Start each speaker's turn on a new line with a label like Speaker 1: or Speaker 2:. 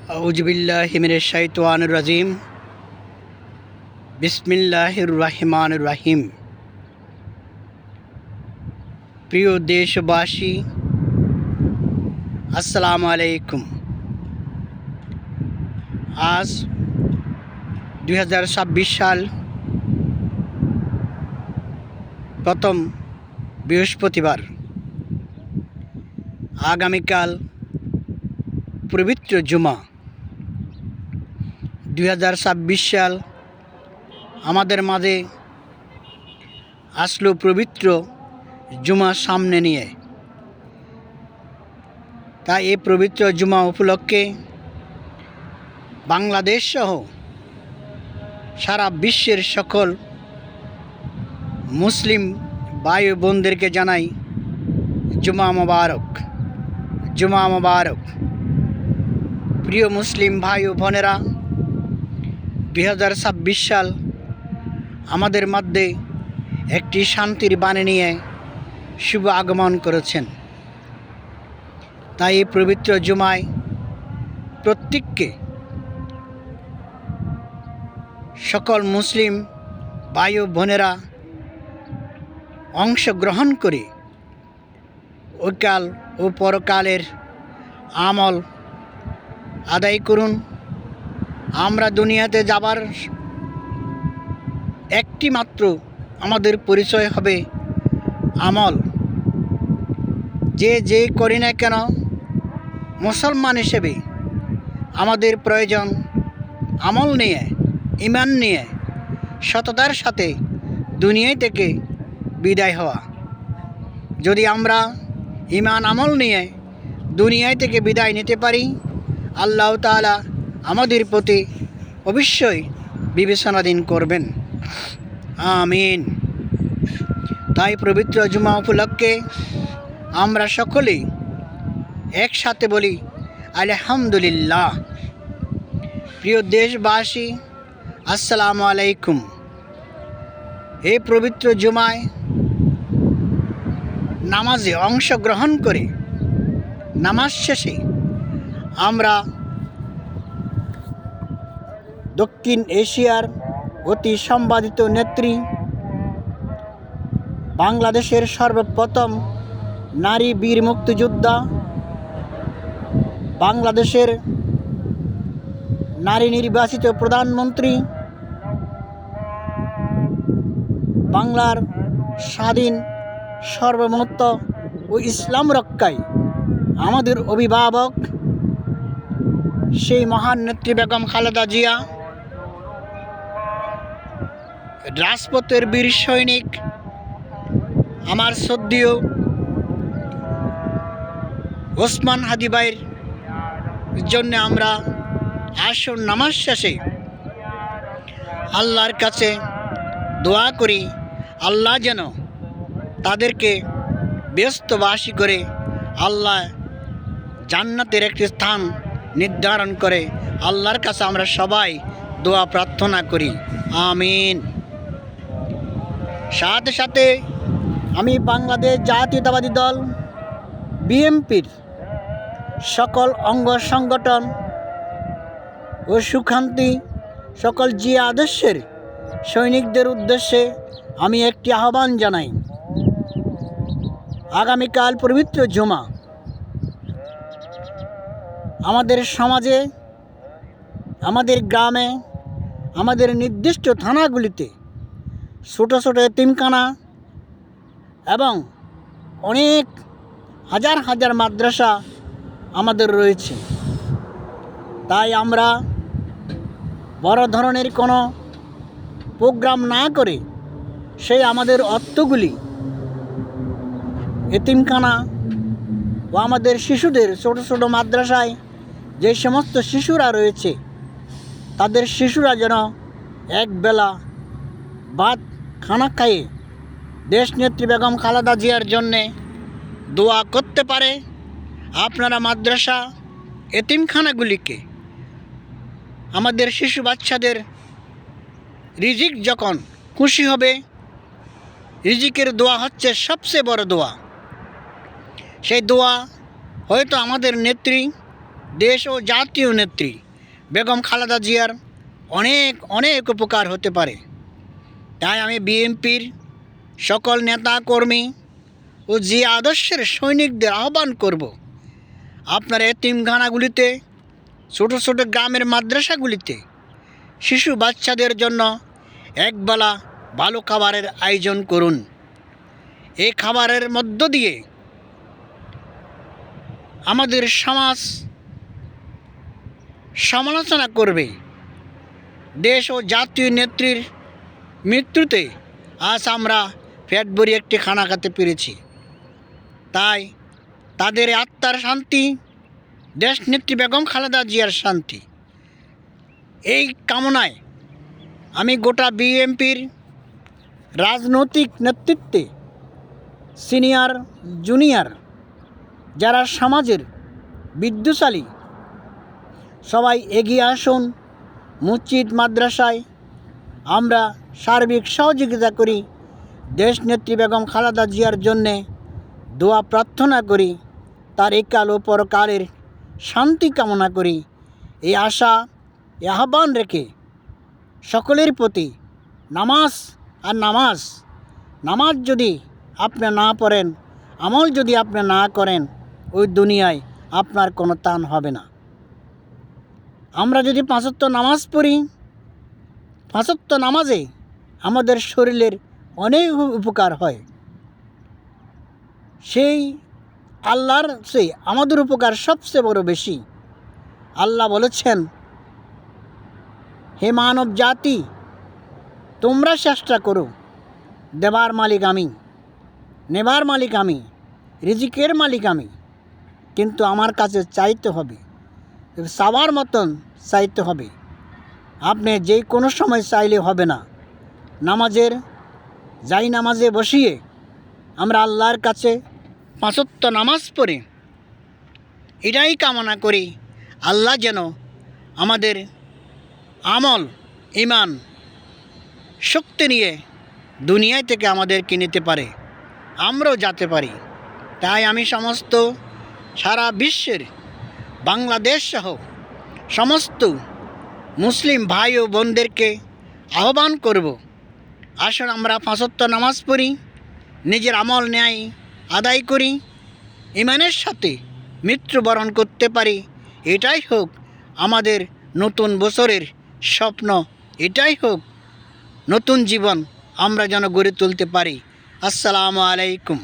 Speaker 1: আউযুবিল্লাহি মিনাশ শাইতানির রাজিম। বিসমিল্লাহির রহমানির রহিম। প্রিয় দেশবাসী, আসসালামু আলাইকুম। আজ 2026 সাল, প্রথম বৃহস্পতিবার। আগামীকাল পবিত্র জুমা। 2026 সাল আমাদের মাঝে আসলো পবিত্র জুমা সামনে নিয়ে। তাই এই পবিত্র জুমা উপলক্ষে বাংলাদেশ সহ সারা বিশ্বের সকল মুসলিম ভাই ও বোনদেরকে জানাই জুমা মোবারক, জুমা মোবারক। প্রিয় মুসলিম ভাই ও বোনেরা, 2026 সাল আমাদের মধ্যে একটি শান্তির বাণী নিয়ে শুভ আগমন করেছেন। তাই এই পবিত্র জুমায় প্রত্যেককে, সকল মুসলিম ভাই ও বোনেরা অংশগ্রহণ করে ওকাল ও পরকালের আমল আদায় করুন। আমরা দুনিয়াতে যাবার একটি মাত্র আমাদের পরিচয় হবে আমল। যে করি না কেন, মুসলমান হিসেবে আমাদের প্রয়োজন আমল নিয়ে, ঈমান নিয়ে সততার সাথে দুনিয়া থেকে বিদায় হওয়া। যদি আমরা ঈমান আমল নিয়ে দুনিয়া থেকে বিদায় নিতে পারি, আল্লাহ তাআলা আমাদের প্রতি অবশ্যই বিবেচনাধীন করবেন। আমিন। তাই পবিত্র জুমা উপলক্ষে আমরা সকলেই একসাথে বলি আলহামদুলিল্লাহ। প্রিয় দেশবাসী, আসসালামু আলাইকুম। এই পবিত্র জুমায় নামাজে অংশগ্রহণ করে নামাজ শেষে আমরা দক্ষিণ এশিয়ার অতি সম্মানিত নেত্রী, বাংলাদেশের সর্বপ্রথম নারী বীর মুক্তিযোদ্ধা, বাংলাদেশের নারী নির্বাচিত প্রধানমন্ত্রী, বাংলার স্বাধীন সার্বভৌমত্ব ও ইসলাম রক্ষায় আমাদের অভিভাবক সেই মহান নেত্রী বেগম খালেদা জিয়া, রাজপথের বীর সৈনিক আমার শ্রদ্ধেয় ওসমান হাদি ভাইয়ের জন্য আমরা আসর নামাজ শেষে আল্লাহর কাছে দোয়া করি, আল্লাহ যেন তাদেরকে ব্যস্তবাসী করে আল্লাহ জান্নাতের একটি স্থান নির্ধারণ করে। আল্লাহর কাছে আমরা সবাই দোয়া প্রার্থনা করি। আমিন। সাথে সাথে আমি বাংলাদেশ জাতীয়তাবাদী দল বিএনপির সকল অঙ্গ সংগঠন ও সুখান্তি সকল জিয়া আদর্শের সৈনিকদের উদ্দেশ্যে আমি একটি আহ্বান জানাই। আগামীকাল পবিত্র জুমা। আমাদের সমাজে, আমাদের গ্রামে, আমাদের নির্দিষ্ট থানাগুলিতে ছোট ছোট এতিমখানা এবং অনেক হাজার হাজার মাদ্রাসা আমাদের রয়েছে। তাই আমরা বড় ধরনের কোনো প্রোগ্রাম না করে সেই আমাদের অর্থগুলি এতিমখানা ও আমাদের শিশুদের, ছোট ছোট মাদ্রাসায় যে সমস্ত শিশুরা রয়েছে, তাদের শিশুরা যেন একবেলা ভাত খানা খাইয়ে দেশনেত্রী বেগম খালেদা জিয়ার জন্যে দোয়া করতে পারে। আপনারা মাদ্রাসা, এতিমখানাগুলিকে আমাদের শিশু বাচ্চাদের রিজিক যখন খুশি হবে, রিজিকের দোয়া হচ্ছে সবচেয়ে বড় দোয়া। সেই দোয়া হয়তো আমাদের নেত্রী দেশ ও জাতীয় নেত্রী বেগম খালেদা জিয়ার অনেক অনেক উপকার হতে পারে। তাই আমি বিএনপির সকল নেতা কর্মী ও জিয়া আদর্শের সৈনিকদের আহ্বান করব, আপনারা এতিমখানাগুলিতে, ছোটো ছোটো গ্রামের মাদ্রাসাগুলিতে শিশু বাচ্চাদের জন্য একবেলা ভালো খাবারের আয়োজন করুন। এই খাবারের মধ্য দিয়ে আমাদের সমাজ সমালোচনা করবে। দেশ ও জাতীয় নেত্রীর মৃত্যুতে আজ আমরা পেট ভরে একটি খানা খেতে পেরেছি। তাই তাদের আত্মার শান্তি, দেশনেত্রী বেগম খালেদা জিয়ার শান্তি, এই কামনায় আমি গোটা বিএনপির রাজনৈতিক নেতৃত্বে সিনিয়র জুনিয়র যারা সমাজের বিদ্যুৎশালী সবাই এগিয়ে আসুন। মসজিদ মাদ্রাসায় আমরা সার্বিক সহযোগিতা করি, দেশনেত্রী বেগম খালেদা জিয়ার জন্যে দোয়া প্রার্থনা করি, তার একাল ও পরকালের শান্তি কামনা করি। এই আশা, এই আহ্বান রেখে সকলের প্রতি নামাজ আর নামাজ যদি আপনি না পড়েন, আমল যদি আপনি না করেন, ওই দুনিয়ায় আপনার কোনো টান হবে না। আমরা যদি 5 ওয়াক্ত নামাজ পড়ি, 5 ওয়াক্ত নামাজে আমাদের শরীরের অনেক উপকার হয়। সেই আল্লাহর চেয়ে আমাদের উপকার সবচেয়ে বড় বেশি। আল্লাহ বলেছেন, হে মানব জাতি, তোমরা চেষ্টা করো, দেবার মালিক আমি, নেবার মালিক আমি, রিজিকের মালিক আমি, কিন্তু আমার কাছে চাইতে হবে, চাওয়ার মতন চাইতে হবে। আপনি যে কোনো সময় চাইলে হবে না। নামাজে বসিয়ে আমরা আল্লাহর কাছে 5 ওয়াক্ত নামাজ পড়ে এটাই কামনা করি, আল্লাহ যেন আমাদের আমল, ঈমান, শক্তি নিয়ে দুনিয়া থেকে আমাদেরকে নিতে পারে, আমরাও যেতে পারি। তাই আমি সমস্ত সারা বিশ্বের, বাংলাদেশ সহ সমস্ত মুসলিম ভাই ও বোনদেরকে আহ্বান করব, আসুন আমরা 5 ওয়াক্ত নামাজ পড়ি, নিজের আমল ন্যায় আদায় করি, ঈমানের সাথে মৃত্যুবরণ করতে পারি। এটাই হোক আমাদের নতুন বছরের স্বপ্ন, এটাই হোক নতুন জীবন আমরা যেন গড়ে তুলতে পারি। আসসালামু আলাইকুম।